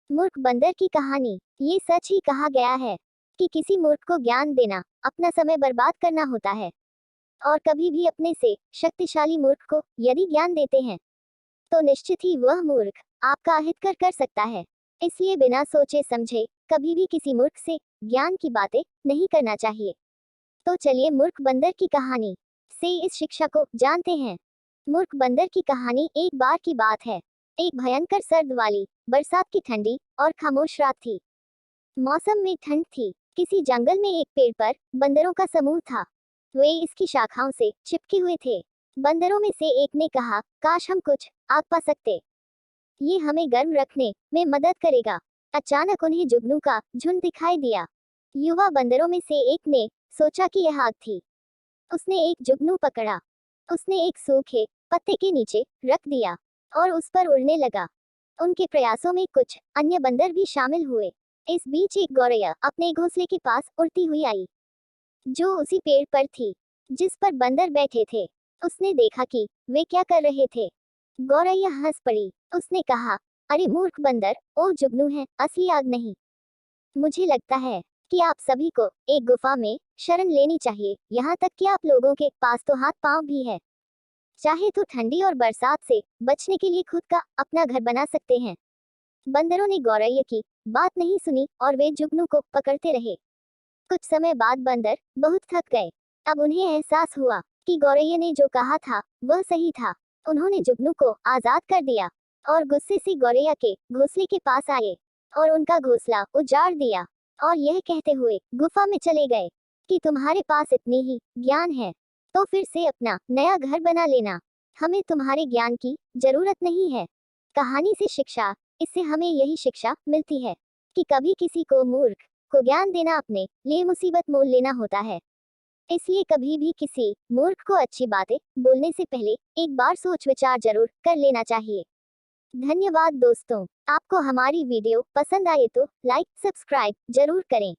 मूर्ख बंदर की कहानी। ये सच ही कहा गया है कि किसी मूर्ख को ज्ञान देना अपना समय बर्बाद करना होता है। और कभी भी अपने से शक्तिशाली मूर्ख को यदि ज्ञान देते हैं तो निश्चित ही वह मूर्ख आपका अहित कर सकता है। इसलिए बिना सोचे समझे कभी भी किसी मूर्ख से ज्ञान की बातें नहीं करना चाहिए। तो चलिए मूर्ख बंदर की कहानी से इस शिक्षा को जानते हैं। मूर्ख बंदर की कहानी। एक बार की बात है, एक भयंकर सर्द वाली बरसात की ठंडी और खामोश रात थी। मौसम में ठंड थी। किसी जंगल में एक पेड़ पर बंदरों का समूह था। वे इसकी शाखाओं से चिपके हुए थे। बंदरों में से एक ने कहा, काश हम कुछ आग पा सकते, ये हमें गर्म रखने में मदद करेगा। अचानक उन्हें जुगनू का झुंड दिखाई दिया। युवा बंदरों में से एक ने सोचा कि यह आग थी। उसने एक जुगनू पकड़ा, उसने एक सूखे पत्ते के नीचे रख दिया और उस पर उड़ने लगा। उनके प्रयासों में कुछ अन्य बंदर भी शामिल हुए। इस बीच एक गौरैया अपने घोंसले के पास उड़ती हुई आई, जो उसी पेड़ पर थी जिस पर बंदर बैठे थे। उसने देखा कि वे क्या कर रहे थे। गौरैया हंस पड़ी। उसने कहा, अरे मूर्ख बंदर, ओ जुगनू है, असली आग नहीं। मुझे लगता है कि आप सभी को एक गुफा में शरण लेनी चाहिए। यहाँ तक कि आप लोगों के पास तो हाथ पांव भी है। चाहे तो ठंडी और बरसात से बचने के लिए खुद का अपना घर बना सकते हैं। बंदरों ने गौरैया की बात नहीं सुनी और वे जुगनू को पकड़ते रहे। कुछ समय बाद बंदर बहुत थक गए। अब उन्हें एहसास हुआ कि गौरैया ने जो कहा था वह सही था। उन्होंने जुगनू को आजाद कर दिया और गुस्से से गौरैया के घोंसले के पास आए और उनका घोंसला उजाड़ दिया और यह कहते हुए गुफा में चले गए कि तुम्हारे पास इतनी ही ज्ञान है तो फिर से अपना नया घर बना लेना। हमें तुम्हारे ज्ञान की जरूरत नहीं है। कहानी से शिक्षा। इससे हमें यही शिक्षा मिलती है कि कभी किसी को मूर्ख को ज्ञान देना अपने लिए मुसीबत मोल लेना होता है। इसलिए कभी भी किसी मूर्ख को अच्छी बातें बोलने से पहले एक बार सोच विचार जरूर कर लेना चाहिए। धन्यवाद दोस्तों। आपको हमारी वीडियो पसंद आए तो लाइक सब्सक्राइब जरूर करें।